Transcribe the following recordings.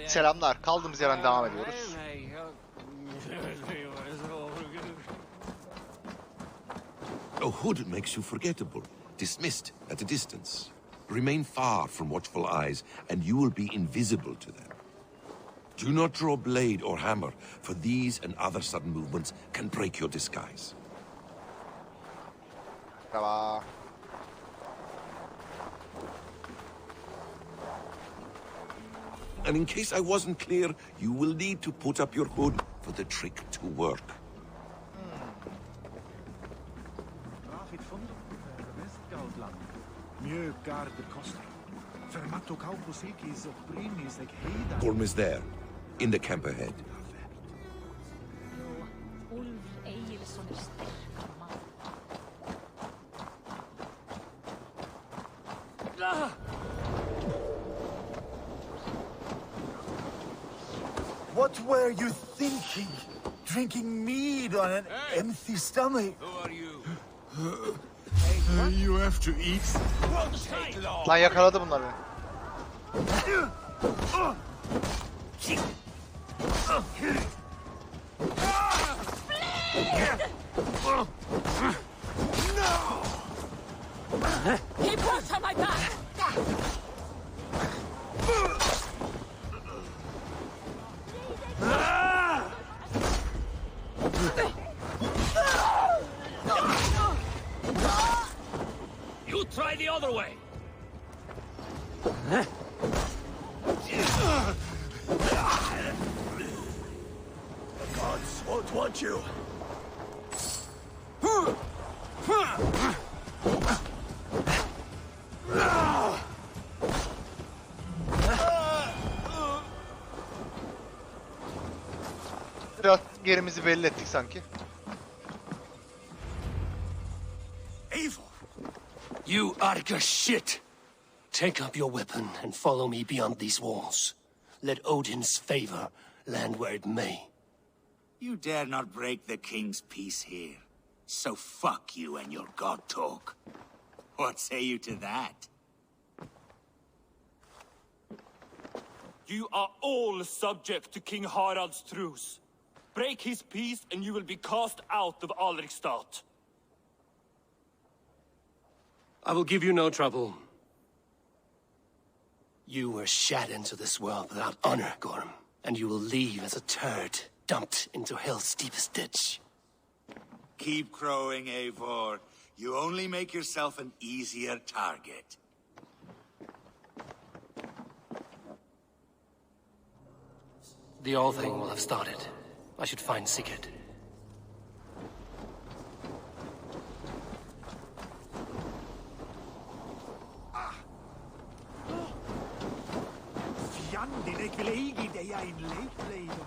Selamlar. Kaldığımız yerden devam ediyoruz. A hood makes you forgettable, dismissed at a distance. Remain far from watchful eyes, and you will be invisible to them. Do not draw blade or hammer, for these and other sudden movements can break your disguise. Tamam. And in case I wasn't clear, you will need to put up your hood for the trick to work. Gorm is there, in the camp ahead. What were you thinking? Drinking mead on an empty stomach? Who are you? You have to eat. Lan yakaladı bunlar beni. He puts on my back! You try the other way! Gods won't want you. Biraz yerimizi belli ettik sanki. You Arga shit! Take up your weapon and follow me beyond these walls. Let Odin's favor land where it may. You dare not break the king's peace here. So fuck you and your god talk. What say you to that? You are all subject to King Harald's truce. Break his peace and you will be cast out of Alrikstad. I will give you no trouble. You were shat into this world without honor, Gorm, and you will leave as a turd dumped into hell's deepest ditch. Keep crowing, Eivor. You only make yourself an easier target. The All Thing will have started. I should find Sigurd. Fjanden, ik wil ikke, da jeg er en legblader.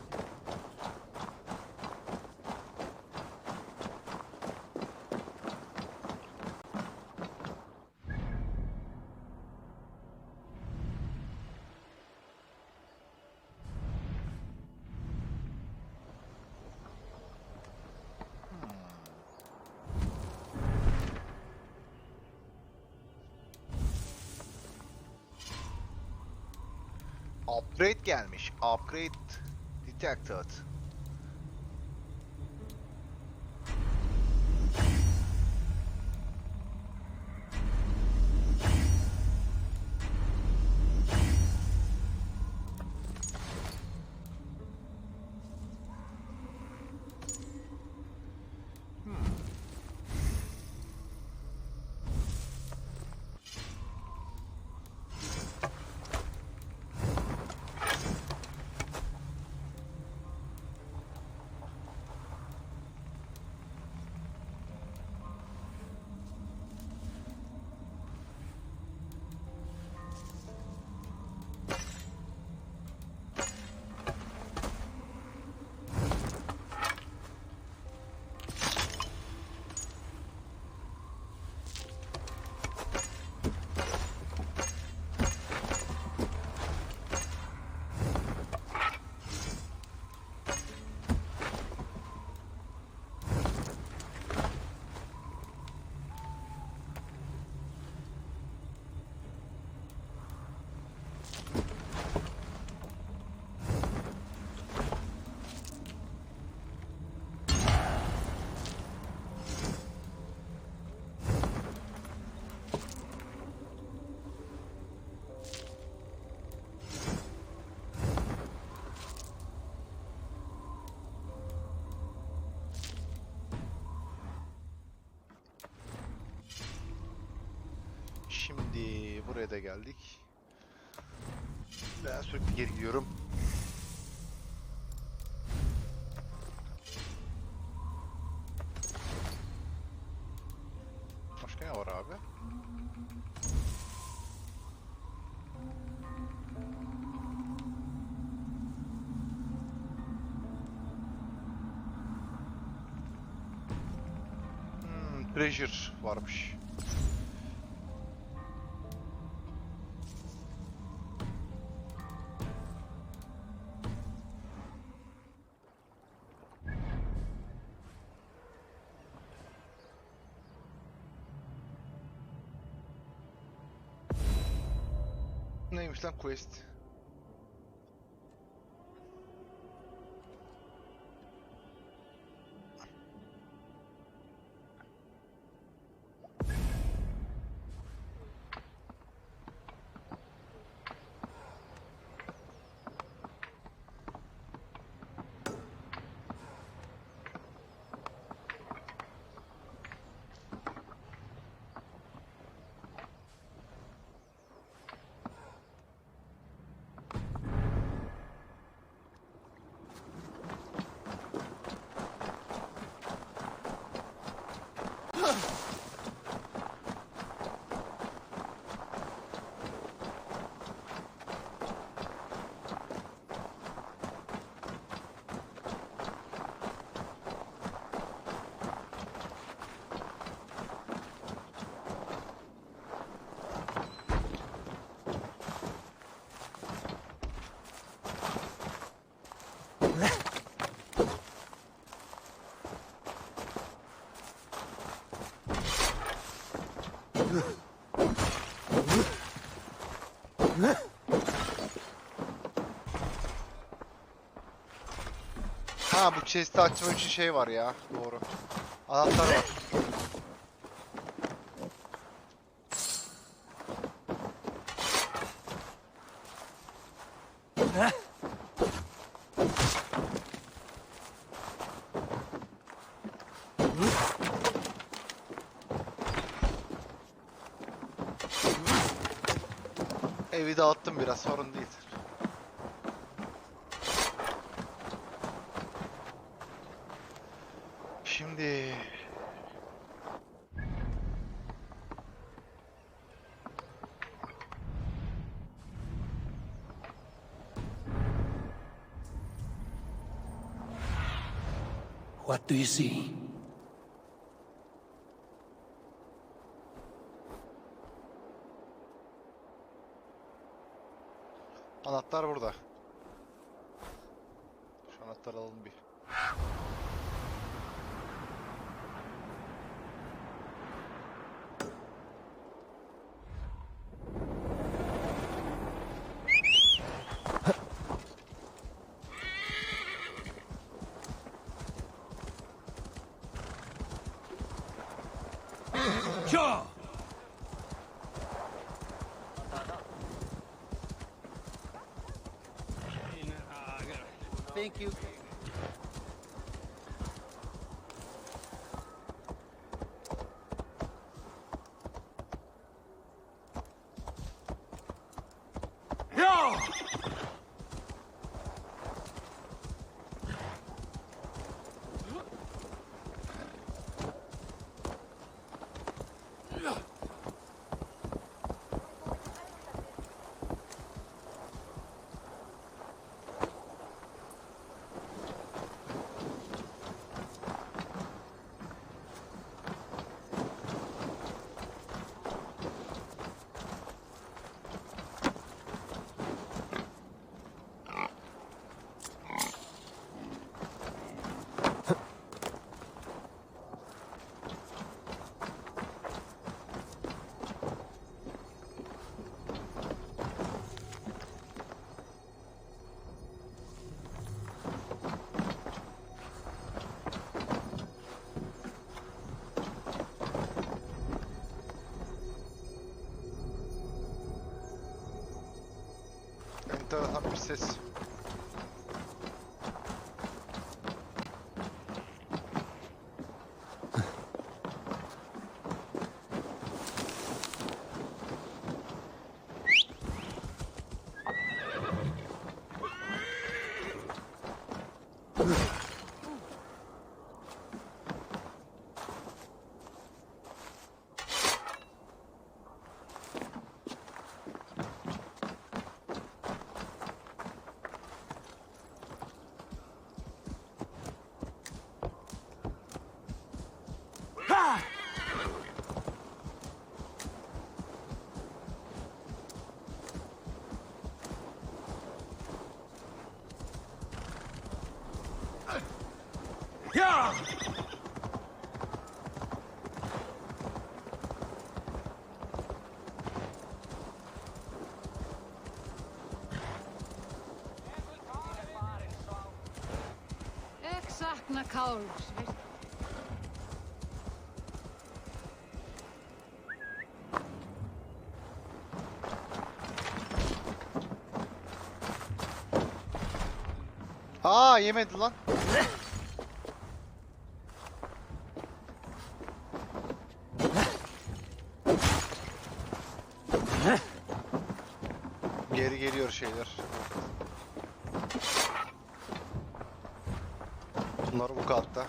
Upgrade gelmiş. Upgrade detected. Buraya da geldik. Ben sürekli geri gidiyorum. Başka ne var abi? Treasure varmış. Neymiş lan quest? Ha, bu chest'i açmak için şey var ya. Doğru. Anahtar var. Evi dağıttım biraz, sorun değil. Şimdi What do you see? anahtar burada. Şu anahtarı alalım bir. Jaw! Thank you. Enteresan bir ses. Sakna kaos. Aa yemedi lan. Geri geliyor şeyler. Bunlar bu katta.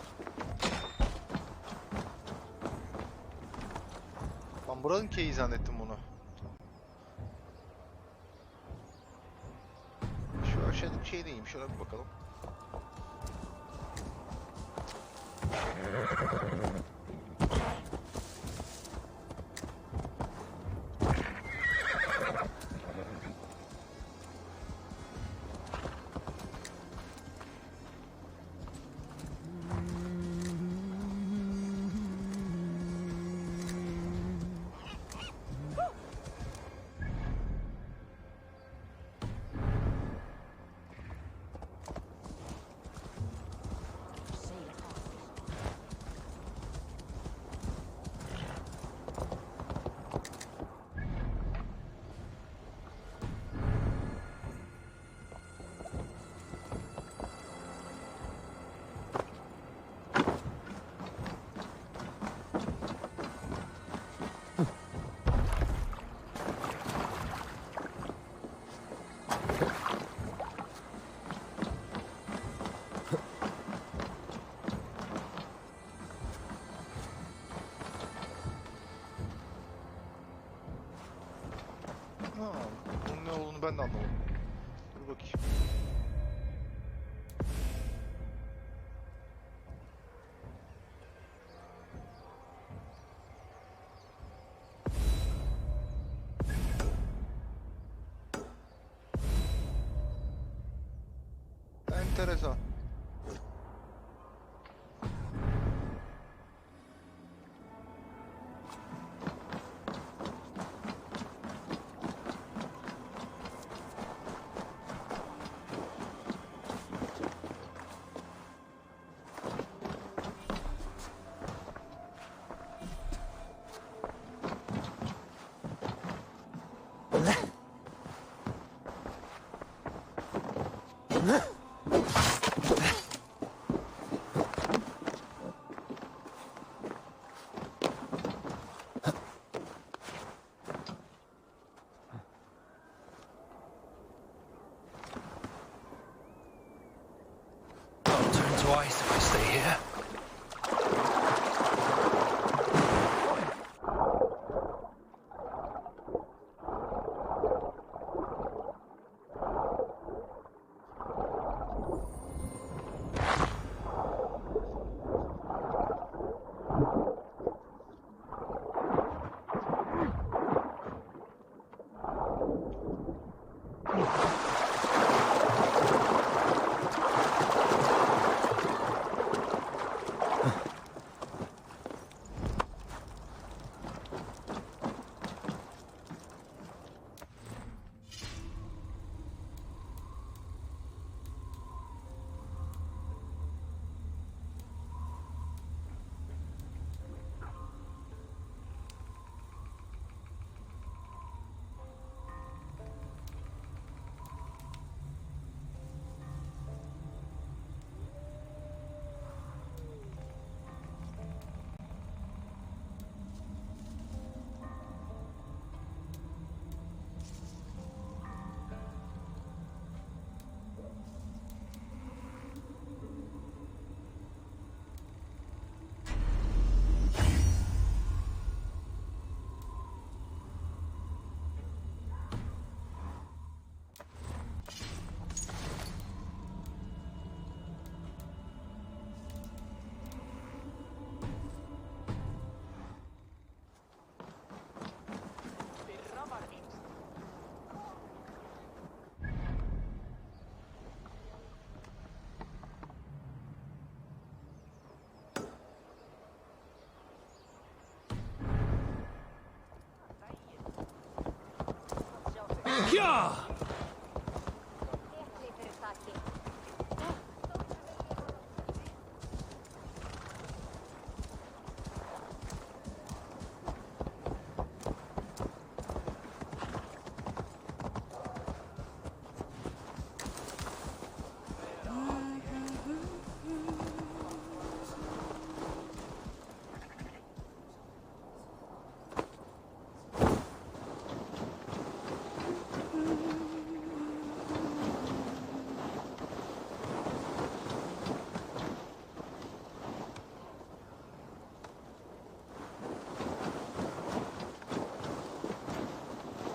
Ben buranın keyi zannettim bunu. Şu aşağıdaki şey neymiş? Şuna bir bakalım. Bunun ne olduğunu ben de anlamadım. Dur bakayım. Enteresan. I'll turn to ice if I stay here. Yeah!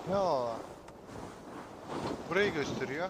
Ne o? Burayı gösteriyor.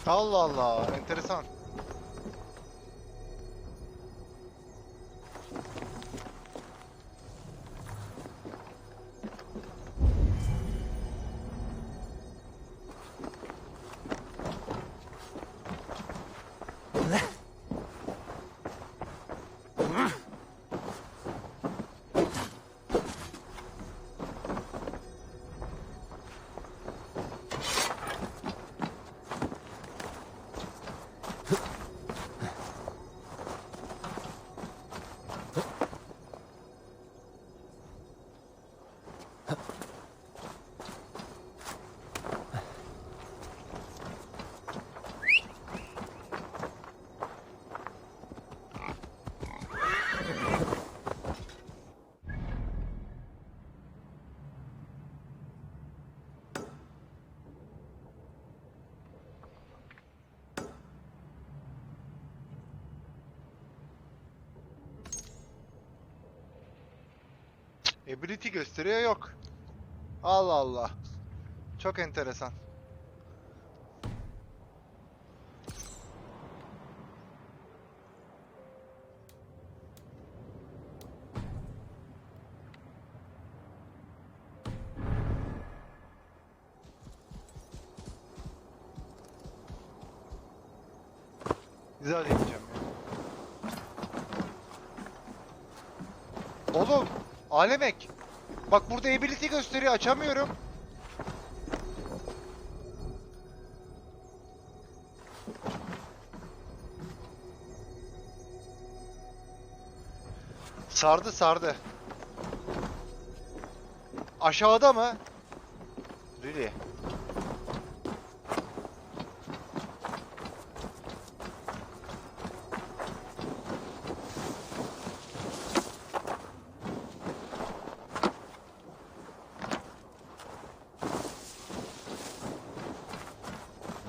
Allah Allah, enteresan. Ability gösteriyor, yok. Allah Allah. Çok enteresan. Güzel diyeceğim ya. Oğlum, alemek. Bak burada ability gösteriyor, açamıyorum. Sardı sardı. Aşağıda mı? Really?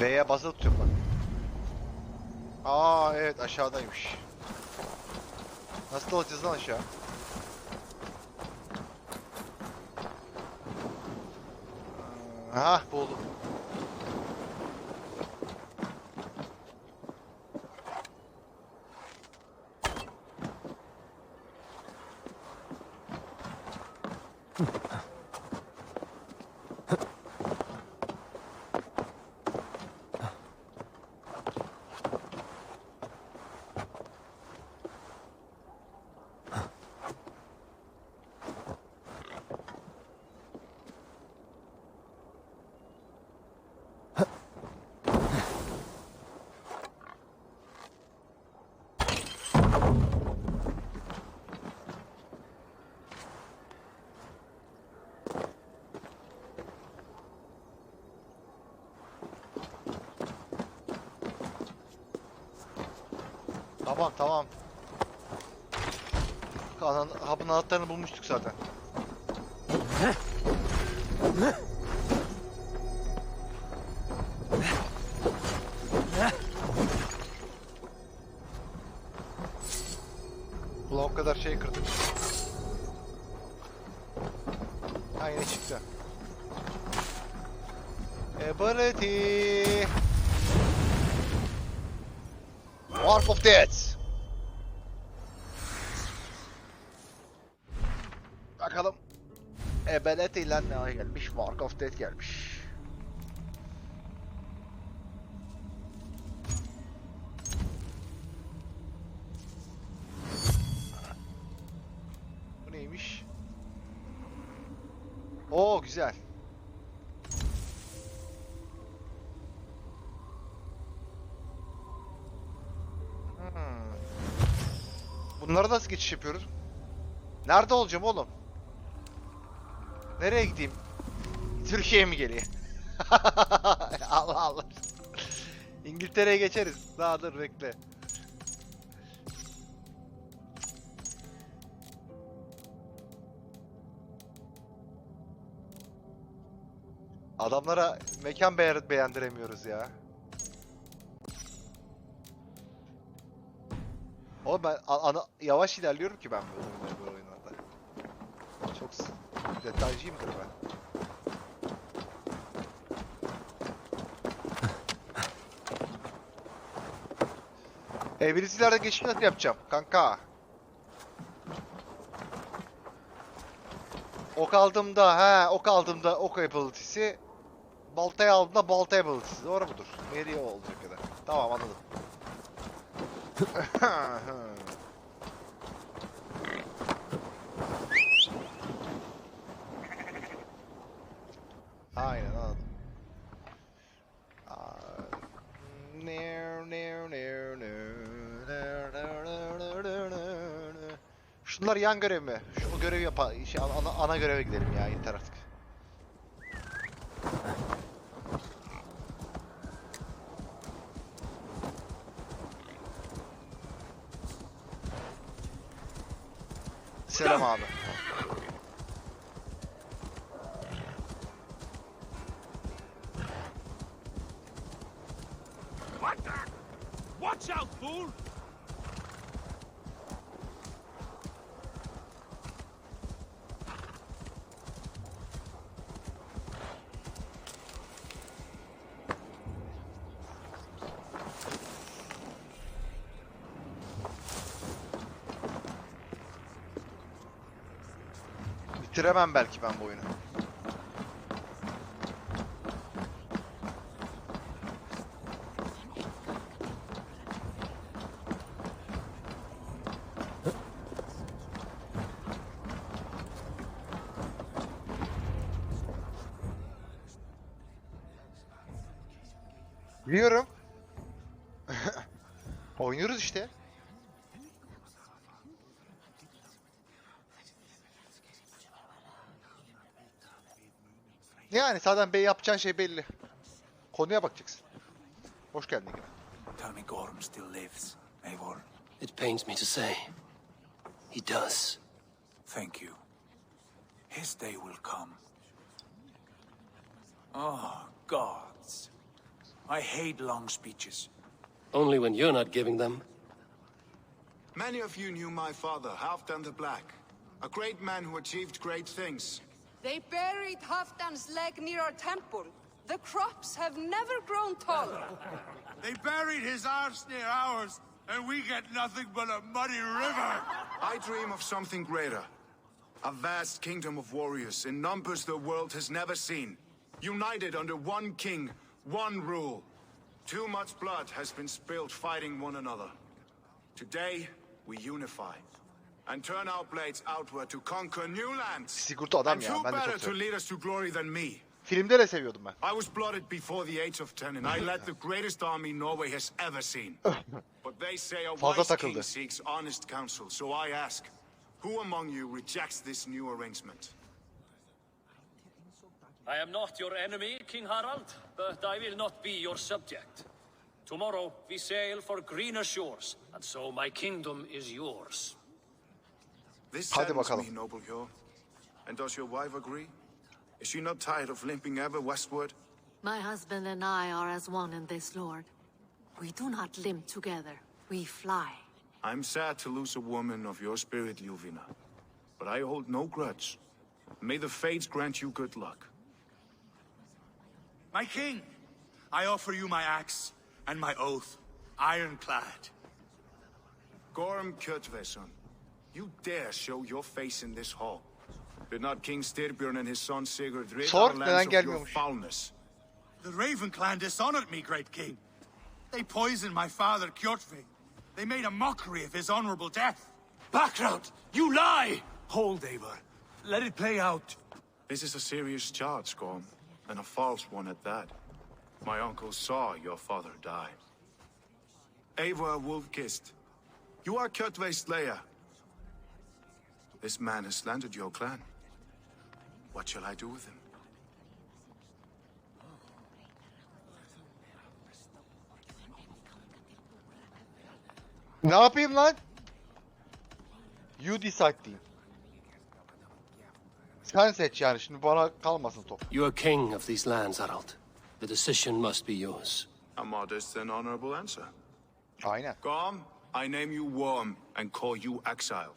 V'ye basılı tutuyorum bak. Aa evet aşağıdaymış. Nasıl alacağız lan aşağı? Buldum. Tamam. Hapın anahtarını bulmuştuk zaten. Ulan o kadar şey kırdık. Ha yine çıktı. Ability. Warp of Death. Bakalım. Ability ile ne gelmiş? Warp of Death gelmiş. Bu neymiş? Oo güzel. Bunları nasıl geçiş yapıyoruz? Nerede olacağım oğlum? Nereye gideyim? Türkiye'ye mi geleyim? Allah Allah. İngiltere'ye geçeriz. Daha dur bekle. Adamlara mekan beğendiremiyoruz ya. Oğlum ben yavaş ilerliyorum ki ben bu oyunlarda. Çok detaycıyımdır ben. Birisilerde geçiş nasıl yapacağım kanka? Ok aldığımda ok ability'si, baltayı aldığımda balta ability'si. Doğru mudur? Nereye olacak ya da. Tamam anladım. Aynen anladım. Şunlar yan görev mi? Şu görevi ana göreve gidelim ya yeter artık. Selam abi. Watch out, fool! Bitiremem belki ben bu oyunu. Biliyorum. Oynuyoruz işte. Yani zaten yapacağın şey belli. Konuya bakacaksın. Hoş geldin yine. Tell me Gorm still lives, Eivor. It pains me to say, he does. Thank you. His day will come. Oh, gods. I hate long speeches. Only when you're not giving them. Many of you knew my father, Halfdan the Black. A great man who achieved great things. They buried Halfdan's leg near our temple. The crops have never grown taller. They buried his arse near ours, and we get nothing but a muddy river. I dream of something greater. A vast kingdom of warriors in numbers the world has never seen. United under one king, one rule. Too much blood has been spilled fighting one another. Today, we unify. And turn our blades outward to conquer new lands. Sigurta adam And ya. who Ben de better çok to seviyorum. lead us to glory than me? Filmde de seviyordum ben. I was blooded before the age of 10, and I led the greatest army Norway has ever seen. But they say a Fazla wise takıldı. king seeks honest counsel, so I ask, who among you rejects this new arrangement? I am not your enemy, King Harald, but I will not be your subject. Tomorrow we sail for greener shores, and so my kingdom is yours. This Hadi saddens bakalım. me, noble Hjor. And does your wife agree? Is she not tired of limping ever westward? My husband and I are as one in this, Lord. We do not limp together. We fly. I'm sad to lose a woman of your spirit, Ljuvina. But I hold no grudge. May the fates grant you good luck. My king, I offer you my axe and my oath, ironclad. Gorm Kjotveson, you dare show your face in this hall. Did not King Styrbjörn and his son Sigurd rid Sor, our neden lands of your gelmiyormuş? foulness? The Raven clan dishonored me, great king. They poisoned my father, Kjotve. They made a mockery of his honorable death. Background! You lie! Hold, Eivor. Let it play out. This is a serious charge, Gorm, and a false one at that. My uncle saw your father die. Eivor Wolf-Kissed, you are Kjotve's slayer. This man has slandered your clan. What shall I do with him? Ne yapayım lan? You decide diyeyim. Sen seç yani, şimdi bana kalmasın top. You are king of these lands, Harald. The decision must be yours. A modest and honorable answer. Aynen. Gorm, I name you Worm and call you exiled.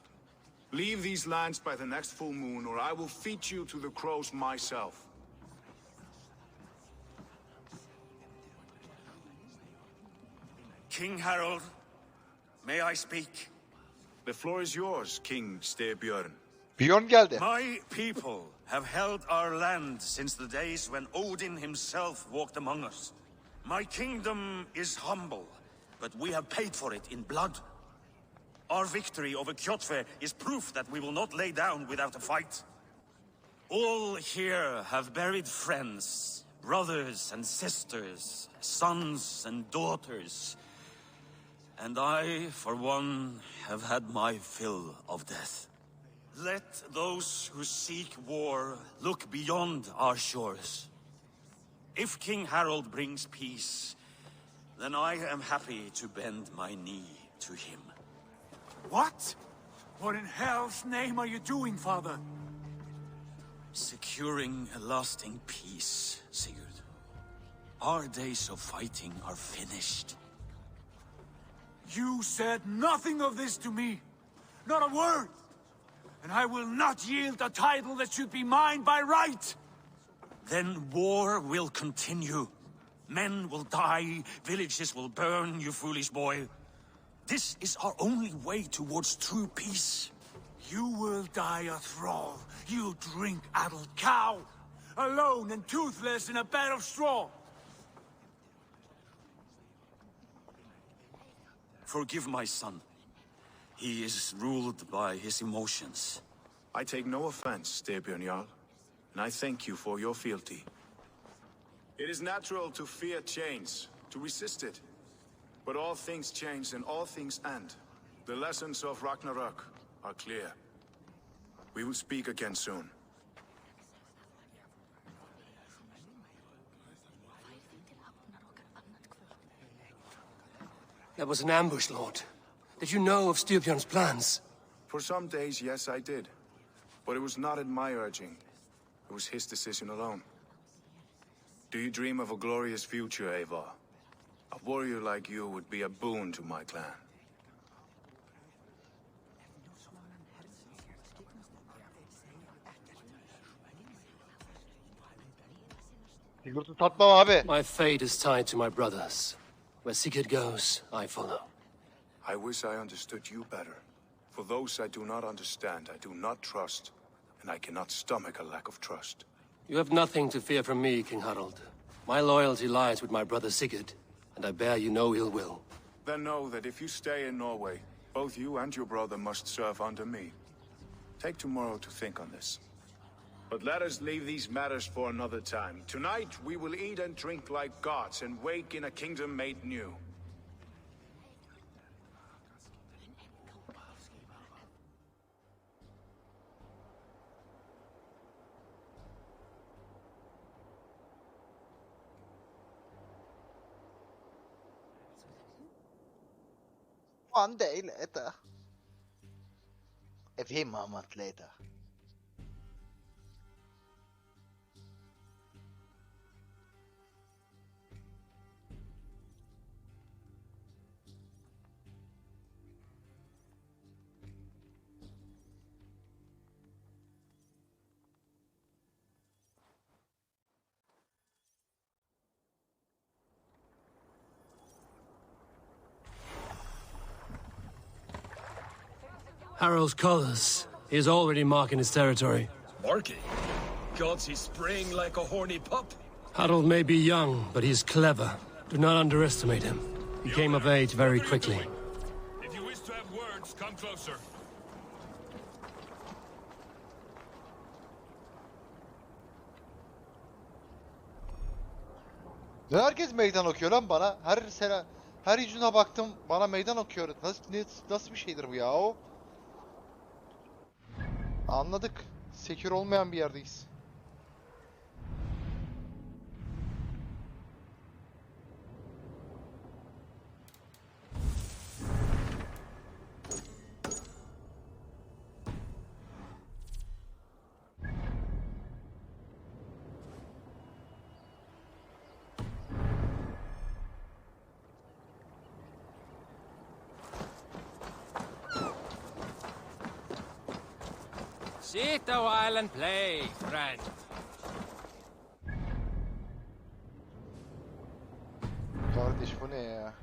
Leave these lands by the next full moon, or I will feed you to the crows myself. King Harold, may I speak? The floor is yours, King Styrbjörn. Bjorn geldi. My people have held our land since the days when Odin himself walked among us. My kingdom is humble, but we have paid for it in blood. Our victory over Kjotve is proof that we will not lay down without a fight. All here have buried friends, brothers and sisters, sons and daughters. And I, for one, have had my fill of death. Let those who seek war look beyond our shores. If King Harold brings peace, then I am happy to bend my knee to him. What? What in hell's name are you doing, father? Securing a lasting peace, Sigurd. Our days of fighting are finished. You said nothing of this to me. Not a word. And I will not yield a title that should be mine by right. Then war will continue. Men will die, villages will burn, you foolish boy. This is our only way towards true peace. You will die a thrall, you drink-addled cow. Alone and toothless in a bed of straw. Forgive my son. He is ruled by his emotions. I take no offense, Styrbjörn Jarl, and I thank you for your fealty. It is natural to fear change, to resist it. But all things change and all things end. The lessons of Ragnarok are clear. We will speak again soon. That was an ambush, Lord. Did you know of Styrbjörn's plans? For some days, yes, I did. But it was not at my urging. It was his decision alone. Do you dream of a glorious future, Eivor? A warrior like you would be a boon to my clan. Sigurt'u satmam abi. My fate is tied to my brothers. Where Sigurd goes, I follow. I wish I understood you better. For those I do not understand, I do not trust, and I cannot stomach a lack of trust. You have nothing to fear from me, King Harald. My loyalty lies with my brother Sigurd, and I bear you no ill will. Then know that if you stay in Norway, both you and your brother must serve under me. Take tomorrow to think on this. But let us leave these matters for another time. Tonight, we will eat and drink like gods and wake in a kingdom made new. One day later. A few moments later. Harald's colors. He is already marking his territory. Marking? Gods, he's spraying like a horny pup. Harald may be young, but he's clever. Do not underestimate him. He came of age very quickly. If you wish to have words, come closer. Herkes meydan okuyor lan bana. Her yüzüne baktım bana meydan okuyor. Nasıl bir şeydir bu ya o? Anladık. Sekür olmayan bir yerdeyiz. Sit a while and play, friend. Kardeş bu ne ya?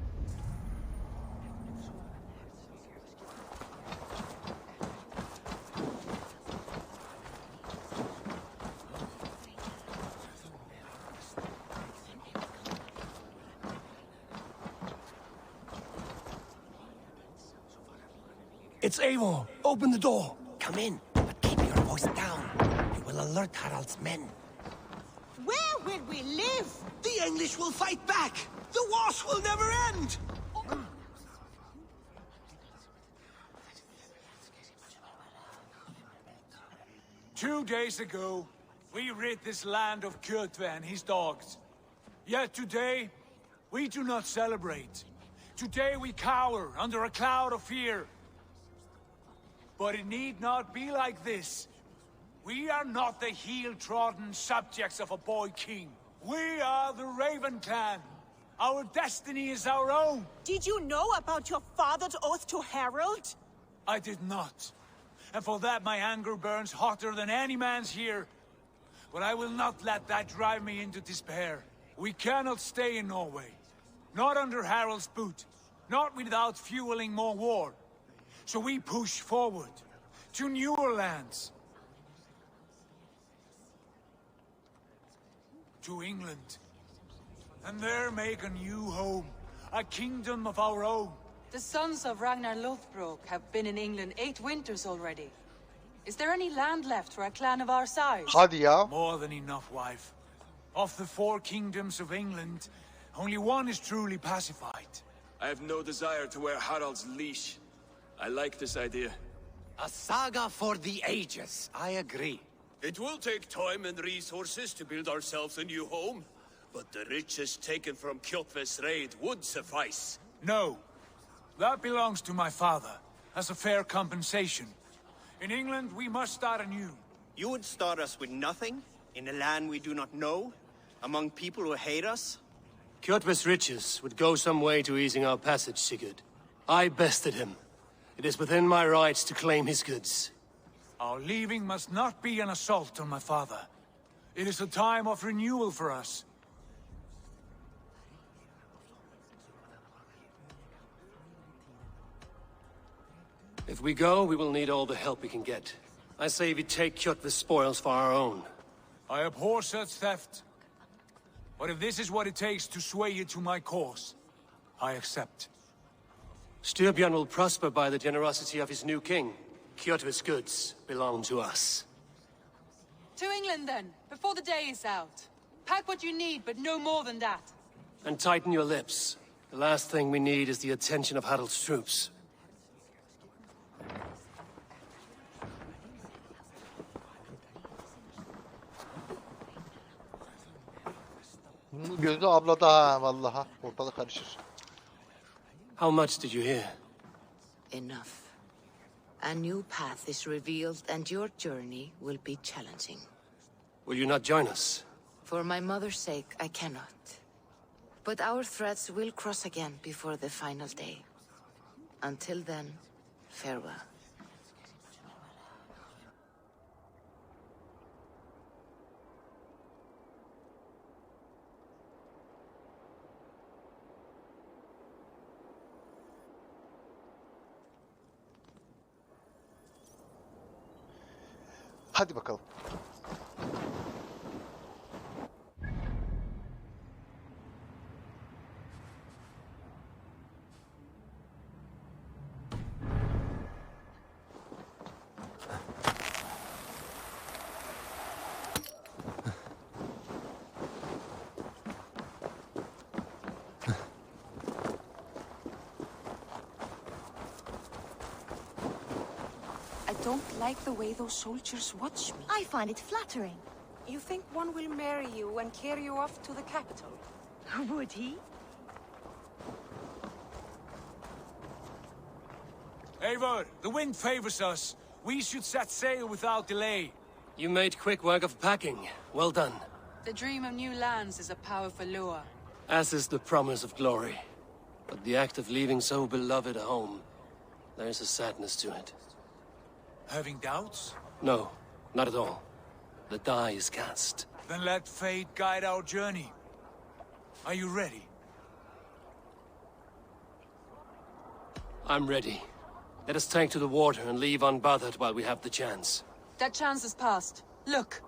It's Eivor. Open the door. Come in, but keep your voice down. You will alert Harald's men. Where will we live? The English will fight back! The wars will never end! 2 days ago, we rid this land of Kjotve and his dogs. Yet today, we do not celebrate. Today we cower under a cloud of fear. But it need not be like this. We are not the heel-trodden subjects of a boy king. We are the Raven clan. Our destiny is our own. Did you know about your father's oath to Harald? I did not. And for that my anger burns hotter than any man's here. But I will not let that drive me into despair. We cannot stay in Norway. Not under Harald's boot. Not without fueling more war. So we push forward. To newer lands. To England. And there make a new home. A kingdom of our own. The sons of Ragnar Lothbrok have been in England 8 winters already. Is there any land left for a clan of our size? Hadi ya. More than enough, wife. Of the 4 kingdoms of England, only one is truly pacified. I have no desire to wear Harald's leash. I like this idea. A saga for the ages, I agree. It will take time and resources to build ourselves a new home, but the riches taken from Kjotve's raid would suffice. No. That belongs to my father, as a fair compensation. In England, we must start anew. You would start us with nothing? In a land we do not know? Among people who hate us? Kjotve's riches would go some way to easing our passage, Sigurd. I bested him. It is within my rights to claim his goods. Our leaving must not be an assault on my father. It is a time of renewal for us. If we go, we will need all the help we can get. I say we take Kjotve's spoils for our own. I abhor such theft. But if this is what it takes to sway you to my cause, I accept. Styrbjörn will prosper by the generosity of his new king. Kjotve's goods belong to us. To England, then, before the day is out. Pack what you need, but no more than that. And tighten your lips. The last thing we need is the attention of Harald's troops. Bunun gözü ablada ha vallaha. Ortalık karışır. How much did you hear? Enough. A new path is revealed and your journey will be challenging. Will you not join us? For my mother's sake, I cannot. But our threads will cross again before the final day. Until then, farewell. Hadi bakalım. I don't like the way those soldiers watch me. I find it flattering. You think one will marry you and carry you off to the capital? Would he? Eivor, the wind favors us. We should set sail without delay. You made quick work of packing. Well done. The dream of new lands is a powerful lure. As is the promise of glory. But the act of leaving so beloved a home, there's a sadness to it. Having doubts? No, not at all. The die is cast. Then let fate guide our journey. Are you ready? I'm ready. Let us take to the water and leave unbothered while we have the chance. That chance is past. Look!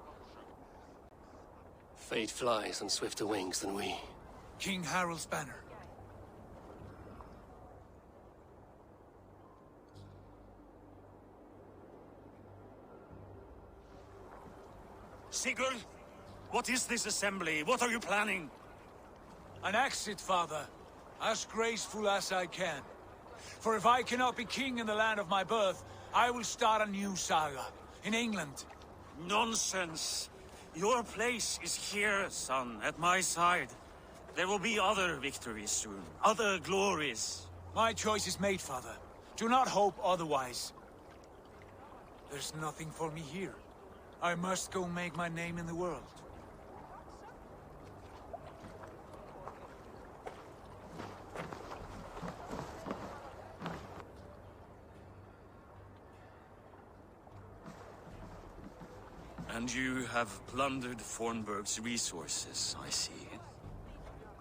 Fate flies on swifter wings than we. King Harald's banner. Sigurd, what is this assembly? What are you planning? An exit, father. As graceful as I can. For if I cannot be king in the land of my birth, I will start a new saga. In England. Nonsense. Your place is here, son, at my side. There will be other victories soon. Other glories. My choice is made, father. Do not hope otherwise. There's nothing for me here. I must go make my name in the world. And you have plundered Fornburg's resources, I see.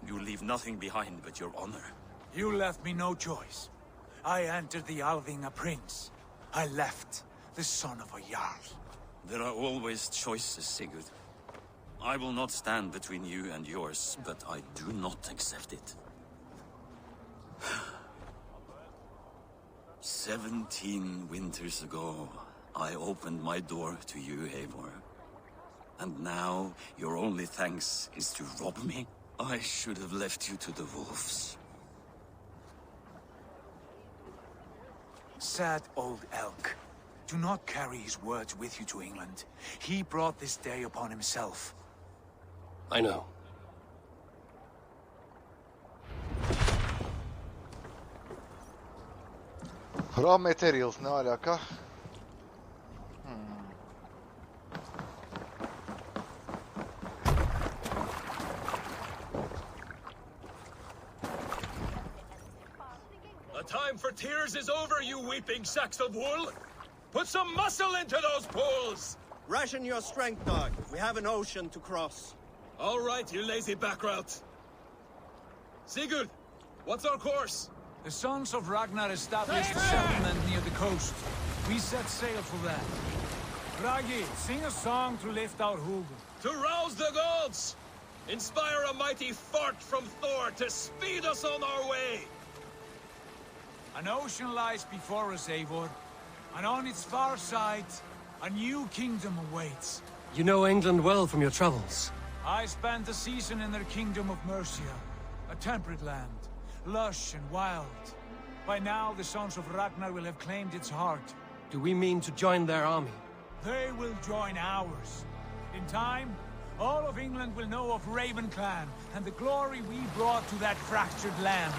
You leave nothing behind but your honor. You left me no choice. I entered the Alving a prince. I left the son of a Jarl. There are always choices, Sigurd. I will not stand between you and yours, but I do not accept it. 17 winters ago, I opened my door to you, Eivor. And now, your only thanks is to rob me? I should have left you to the wolves. Sad old elk. Do not carry his words with you to England. He brought this day upon himself. I know. Raw materials ne alaka? time for tears is over, you weeping sacks of wool! Put some muscle into those pulls! Ration your strength, dog. We have an ocean to cross. All right, you lazy backrout. Sigurd, what's our course? The Sons of Ragnar established a settlement near the coast. We set sail for that. Bragi, sing a song to lift our hugel. To rouse the gods! Inspire a mighty fart from Thor to speed us on our way! An ocean lies before us, Eivor. And on its far side, a new kingdom awaits. You know England well from your travels. I spent a season in their kingdom of Mercia. A temperate land, lush and wild. By now, the Sons of Ragnar will have claimed its heart. Do we mean to join their army? They will join ours. In time, all of England will know of Raven Clan and the glory we brought to that fractured land.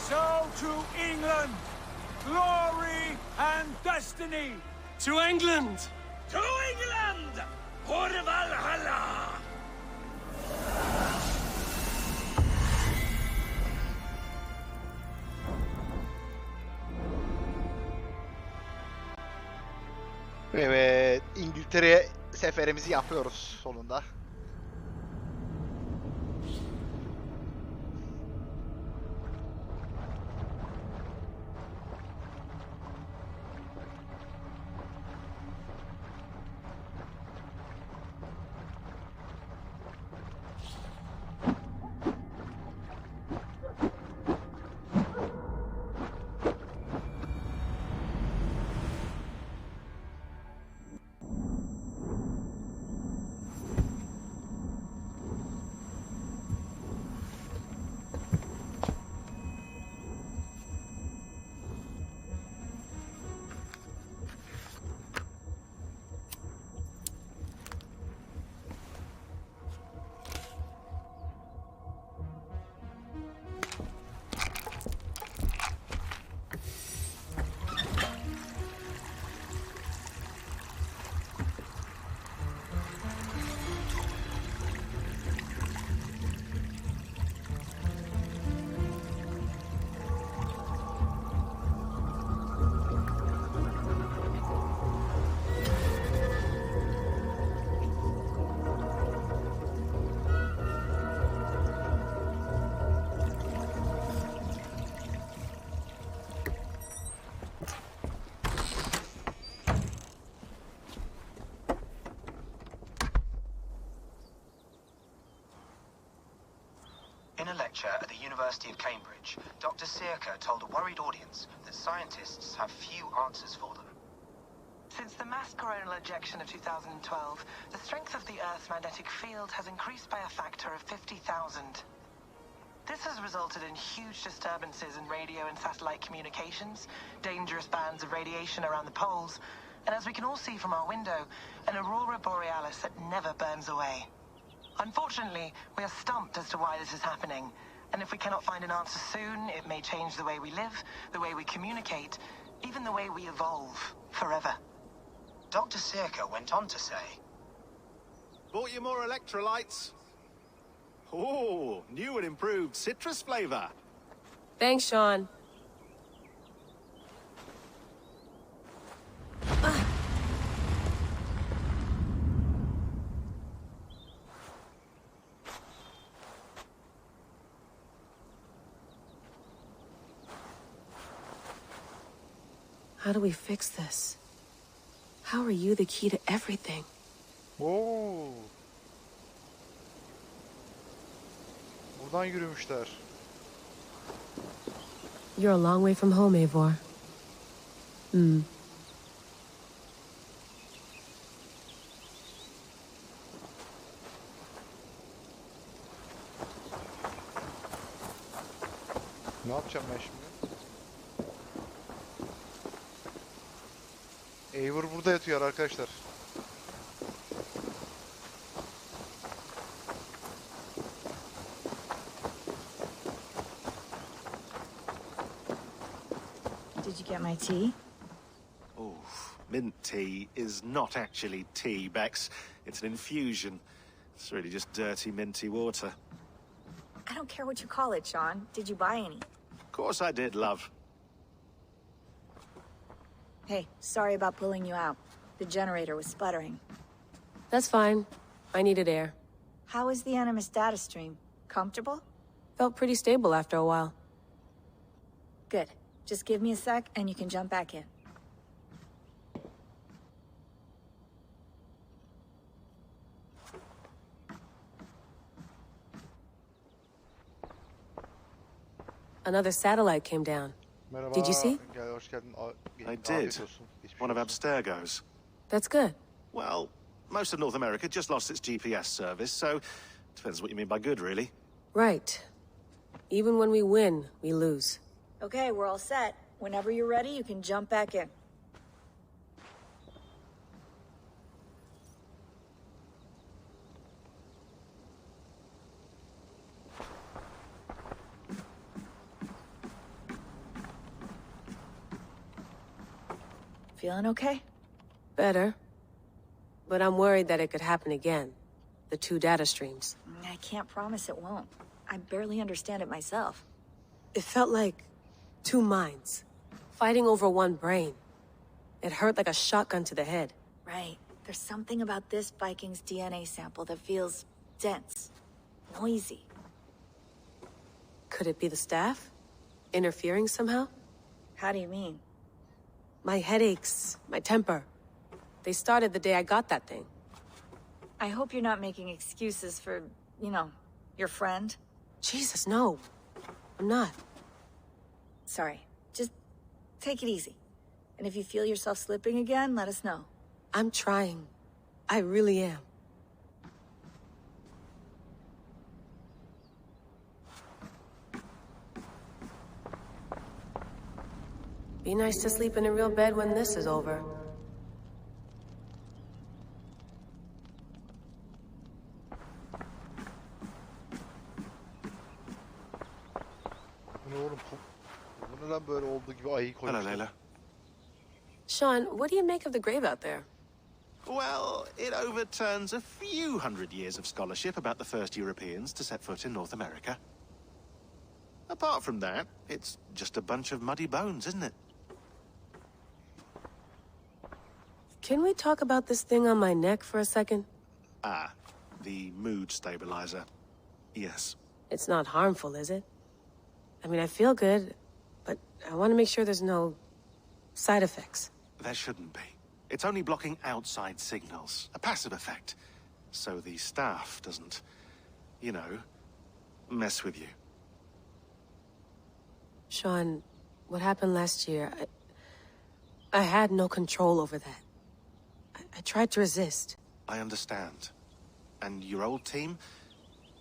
So to England, glory and destiny! To England! To England! For Valhalla! Evet, İngiltere'ye seferimizi yapıyoruz sonunda. In a lecture at the University of Cambridge, Dr. Sirka told a worried audience that scientists have few answers for them. Since the mass coronal ejection of 2012, the strength of the Earth's magnetic field has increased by a factor of 50,000. This has resulted in huge disturbances in radio and satellite communications, dangerous bands of radiation around the poles, and as we can all see from our window, an aurora borealis that never burns away. Unfortunately, we are stumped as to why this is happening, and if we cannot find an answer soon, it may change the way we live, the way we communicate, even the way we evolve, forever. Dr. Sirka went on to say, Bought you more electrolytes? Oh, new and improved citrus flavor. Thanks, Sean. How do we fix this? How are you the key to everything? Oo. Buradan yürümüşler. You're a long way from home, Eivor. Hmm. Ne yapacağım ben şimdi? Eivor burada yatıyor arkadaşlar. Did you get my tea? Oh, mint tea is not actually tea, Bex. It's an infusion. It's really just dirty, minty water. I don't care what you call it, Sean. Did you buy any? Of course I did, love. Hey, sorry about pulling you out. The generator was sputtering. That's fine. I needed air. How is the Animus data stream? Comfortable? Felt pretty stable after a while. Good. Just give me a sec and you can jump back in. Another satellite came down. Merhaba. Did you see? Gel, hoş geldin. I Afiyet did. olsun. Geçmiş One of olsun. Abstergo's. That's good. Well, most of North America just lost its GPS service, so depends what you mean by good, really. Right. Even when we win, we lose. Okay, we're all set. Whenever you're ready, you can jump back in. Feeling okay? Better. But I'm worried that it could happen again. The two data streams. I can't promise it won't. I barely understand it myself. It felt like two minds, fighting over one brain. It hurt like a shotgun to the head. Right. There's something about this Viking's DNA sample that feels dense, noisy. Could it be the staff? Interfering somehow? How do you mean? My headaches, my temper. They started the day I got that thing. I hope you're not making excuses for, you know, your friend. Jesus, no. I'm not. Sorry. Just take it easy. And if you feel yourself slipping again, let us know. I'm trying. I really am. Be nice to sleep in a real bed when this is over. Bu ne oğlum? Bu neden böyle olduğu gibi ayı Hello, koymuşlar? Layla. Sean, what do you make of the grave out there? Well, it overturns a few hundred years of scholarship about the first Europeans to set foot in North America. Apart from that, it's just a bunch of muddy bones, isn't it? Can we talk about this thing on my neck for a second? Ah, the mood stabilizer. Yes. It's not harmful, is it? I mean, I feel good, but I want to make sure there's no side effects. There shouldn't be. It's only blocking outside signals, a passive effect. So the staff doesn't, you know, mess with you. Sean, what happened last year, I had no control over that. I tried to resist. I understand. And your old team,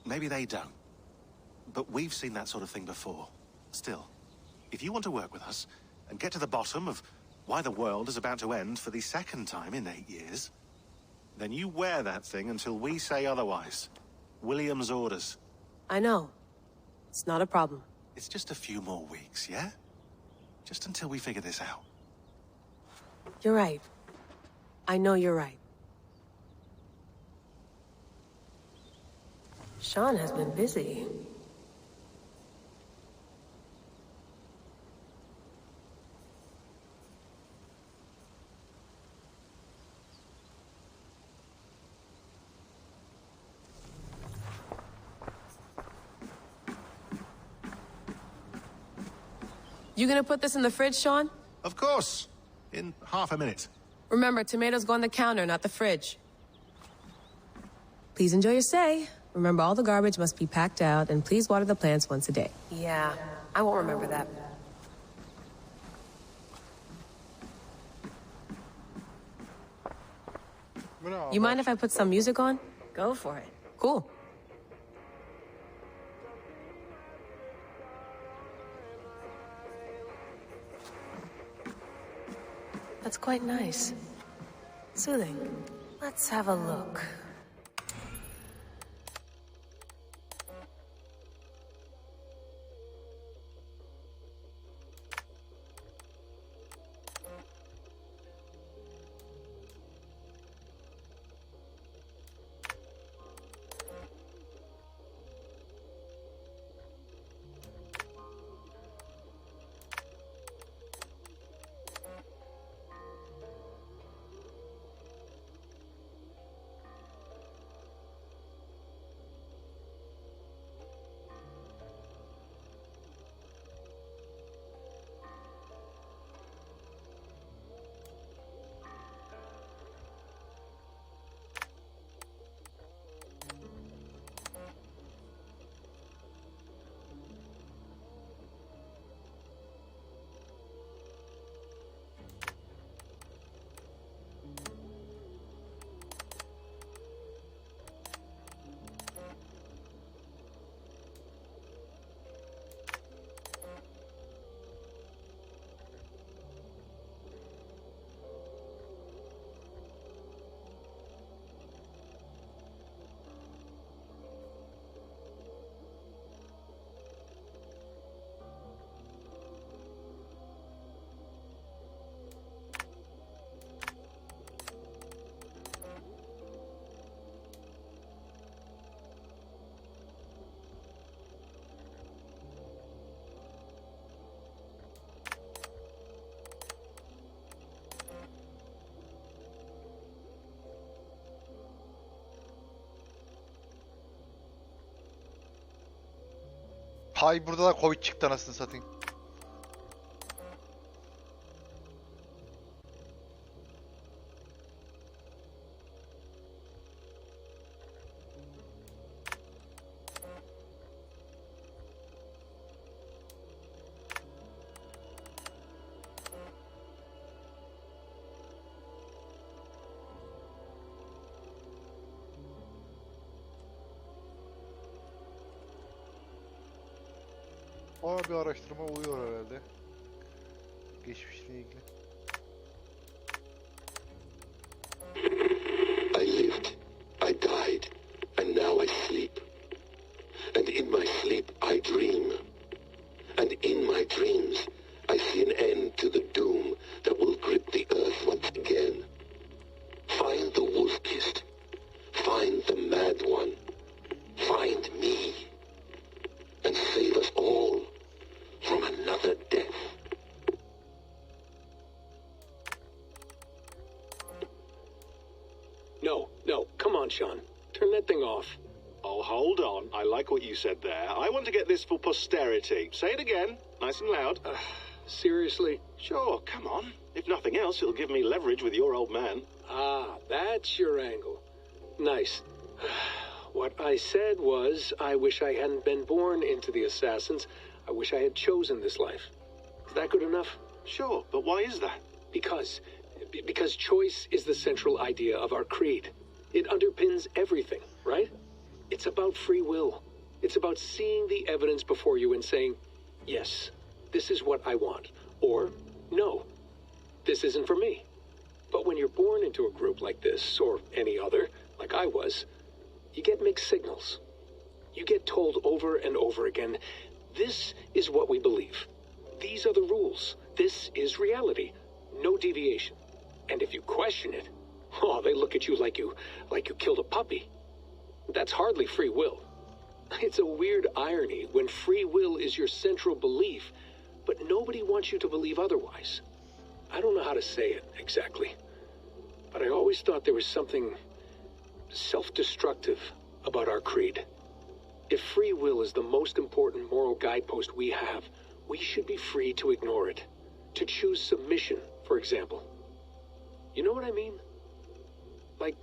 maybe they don't. But we've seen that sort of thing before. Still, if you want to work with us and get to the bottom of why the world is about to end for the second time in 8 years, then you wear that thing until we say otherwise. William's orders. I know. It's not a problem. It's just a few more weeks, yeah? Just until we figure this out. You're right. I know you're right. Sean has been busy. You gonna put this in the fridge, Sean? Of course. In half a minute. Remember, tomatoes go on the counter, not the fridge. Please enjoy your stay. Remember, all the garbage must be packed out, and please water the plants once a day. Yeah, I won't remember that. You mind if I put some music on? Go for it. Cool. That's quite nice. Soothing. Let's have a look. Hay burada da Covid çıktı anasını satayım. Ama bir araştırma oluyor herhalde. Geçmişle ilgili. I lived, I died, and now I sleep. And in my sleep I dream. And in my dreams I see an end to the doom that will grip the earth once again. Find the wolf-kissed. Find the mad one. Find me. And save us all from another death. No, come on, Sean. Turn that thing off. Oh, hold on. I like what you said there. I want to get this for posterity. Say it again, nice and loud. Seriously? Sure, come on. If nothing else, it'll give me leverage with your old man. Ah, that's your angle. Nice. What I said was, I wish I hadn't been born into the Assassins. I wish I had chosen this life. Is that good enough? Sure, but why is that? Because choice is the central idea of our creed. It underpins everything, right? It's about free will. It's about seeing the evidence before you and saying, yes, this is what I want. Or, no, this isn't for me. But when you're born into a group like this, or any other, like I was, you get mixed signals. You get told over and over again, this is what we believe. These are the rules. This is reality. No deviation. And if you question it, oh, they look at you like you killed a puppy. That's hardly free will. It's a weird irony when free will is your central belief, but nobody wants you to believe otherwise. I don't know how to say it exactly, but I always thought there was something self-destructive about our creed. If free will is the most important moral guidepost we have, we should be free to ignore it. To choose submission, for example. You know what I mean? Like,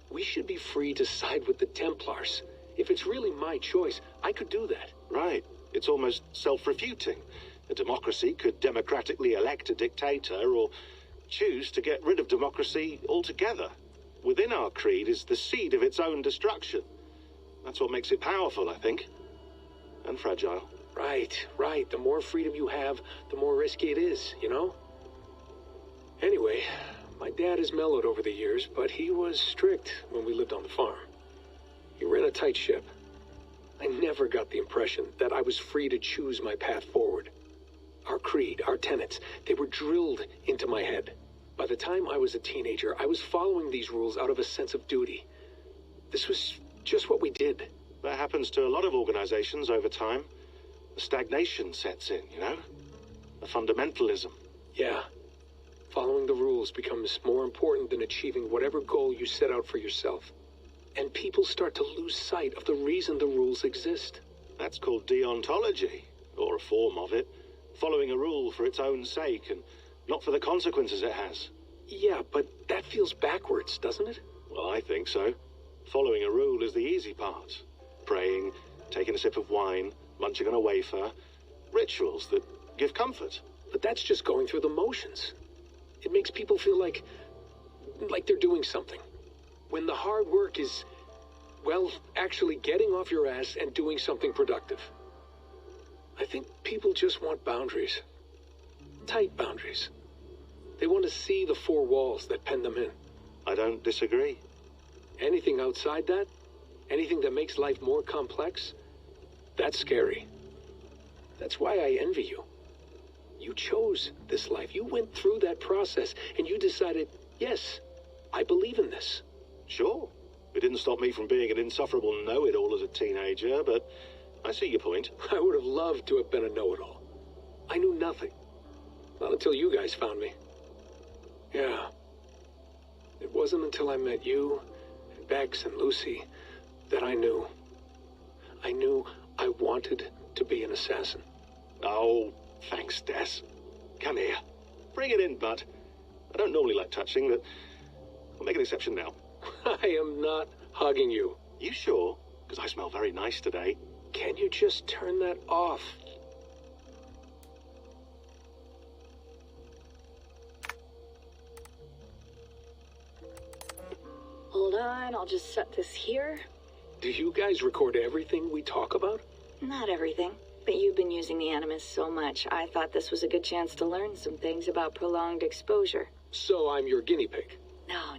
we should be free to side with the Templars. If it's really my choice, I could do that. Right. It's almost self-refuting. A democracy could democratically elect a dictator or choose to get rid of democracy altogether. Within our creed is the seed of its own destruction. That's what makes it powerful, I think. And fragile. Right. The more freedom you have, the more risky it is, you know? Anyway, my dad has mellowed over the years, but he was strict when we lived on the farm. He ran a tight ship. I never got the impression that I was free to choose my path forward. Our creed, our tenets, they were drilled into my head. By the time I was a teenager, I was following these rules out of a sense of duty. This was just what we did. That happens to a lot of organizations over time. The stagnation sets in, you know? The fundamentalism. Yeah. Following the rules becomes more important than achieving whatever goal you set out for yourself. And people start to lose sight of the reason the rules exist. That's called deontology, or a form of it. Following a rule for its own sake and not for the consequences it has. Yeah, but that feels backwards, doesn't it? Well, I think so. Following a rule is the easy part. Praying, taking a sip of wine, munching on a wafer. Rituals that give comfort. But that's just going through the motions. It makes people feel like they're doing something. When the hard work is, well, actually getting off your ass and doing something productive. I think people just want boundaries. Tight boundaries. They want to see the four walls that pen them in. I don't disagree. Anything outside that, anything that makes life more complex, that's scary. That's why I envy you. You chose this life. You went through that process and you decided, yes, I believe in this. Sure. It didn't stop me from being an insufferable know-it-all as a teenager, but I see your point. I would have loved to have been a know-it-all. I knew nothing. Not until you guys found me. Yeah. It wasn't until I met you, and Bex and Lucy, that I knew. I knew I wanted to be an assassin. Oh, thanks, Des. Come here. Bring it in, bud. I don't normally like touching, but I'll make an exception now. I am not hugging you. You sure? Because I smell very nice today. Can you just turn that off? Hold on, I'll just set this here. Do you guys record everything we talk about? Not everything, but you've been using the Animus so much, I thought this was a good chance to learn some things about prolonged exposure. So I'm your guinea pig.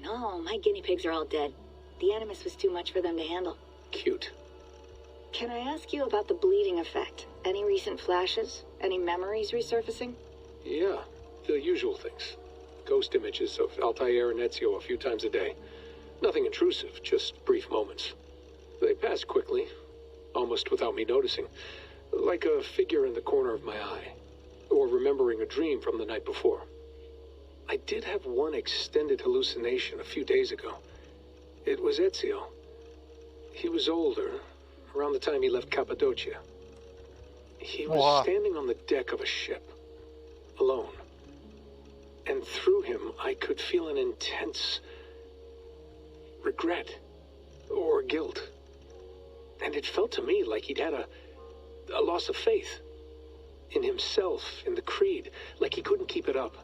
No, my guinea pigs are all dead. The Animus was too much for them to handle. Cute. Can I ask you about the bleeding effect? Any recent flashes? Any memories resurfacing? Yeah, the usual things. Ghost images of Altair and Ezio a few times a day. Nothing intrusive, just brief moments. They pass quickly, almost without me noticing. Like a figure in the corner of my eye. Or remembering a dream from the night before. I did have one extended hallucination a few days ago. It was Ezio. He was older, around the time he left Cappadocia. He was standing on the deck of a ship, alone. And through him, I could feel an intense regret or guilt. And it felt to me like he'd had a loss of faith in himself, in the creed, like he couldn't keep it up,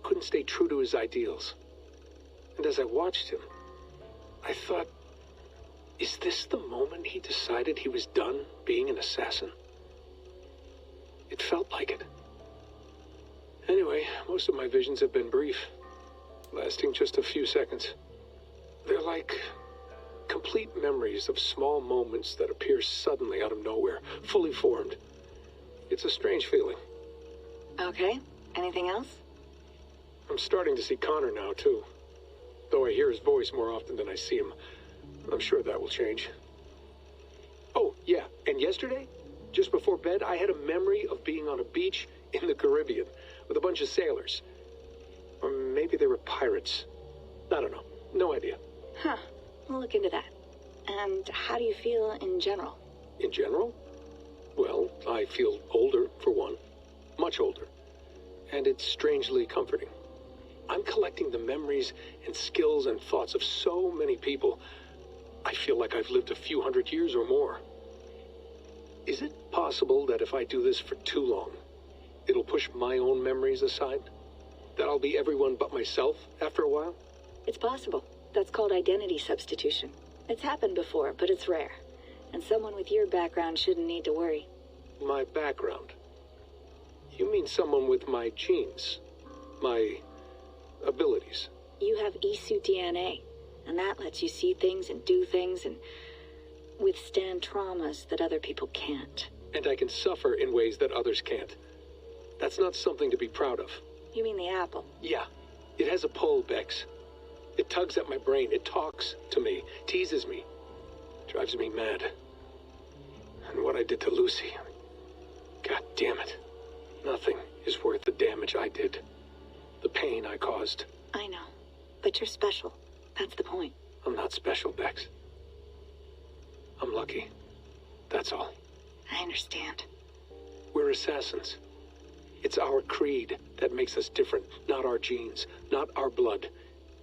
couldn't stay true to his ideals. And as I watched him, I thought, is this the moment he decided he was done being an assassin? It felt like it. Anyway, most of my visions have been brief, lasting just a few seconds. They're like complete memories of small moments that appear suddenly out of nowhere, fully formed. It's a strange feeling. Okay, anything else? I'm starting to see Connor now, too. Though I hear his voice more often than I see him. I'm sure that will change. Oh, yeah, and yesterday, just before bed, I had a memory of being on a beach in the Caribbean with a bunch of sailors. Or maybe they were pirates. I don't know. No idea. Huh, we'll look into that. And how do you feel in general? In general? Well, I feel older, for one. Much older. And it's strangely comforting. I'm collecting the memories and skills and thoughts of so many people. I feel like I've lived a few hundred years or more. Is it possible that if I do this for too long, it'll push my own memories aside? That I'll be everyone but myself after a while? It's possible. That's called identity substitution. It's happened before, but it's rare. And someone with your background shouldn't need to worry. My background? You mean someone with my genes? My abilities? You have Isu DNA, and that lets you see things and do things and withstand traumas that other people can't. And I can suffer in ways that others can't. That's not something to be proud of. You mean the apple? Yeah. It has a pull, Bex. It tugs at my brain. It talks to me. Teases me. Drives me mad. And what I did to Lucy... God damn it. Nothing is worth the damage I did. The pain I caused. I know. But you're special. That's the point. I'm not special, Bex. I'm lucky. That's all. I understand. We're assassins. It's our creed that makes us different, not our genes, not our blood.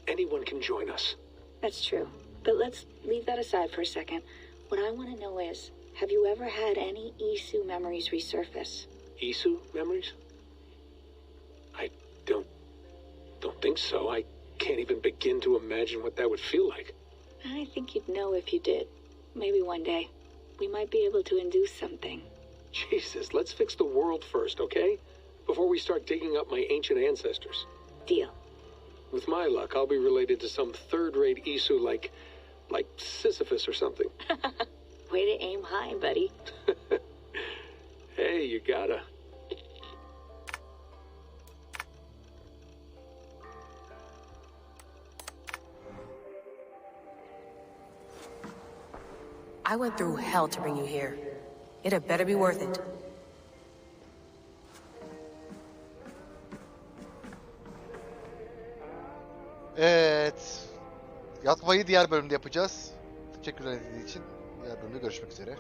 Anyone can join us. That's true. But let's leave that aside for a second. What I want to know is, have you ever had any Isu memories resurface? Isu memories? I don't think so. I can't even begin to imagine what that would feel like. I think you'd know if you did. Maybe one day. We might be able to induce something. Jesus, let's fix the world first, okay? Before we start digging up my ancient ancestors. Deal. With my luck, I'll be related to some third-rate Isu like Sisyphus or something. Way to aim high, buddy. Hey, you gotta. I went through hell to bring you here. It had better be worth it. Evet. Yatmayı diğer bölümde yapacağız. Teşekkürler izlediğiniz için. Diğer bölümde görüşmek üzere.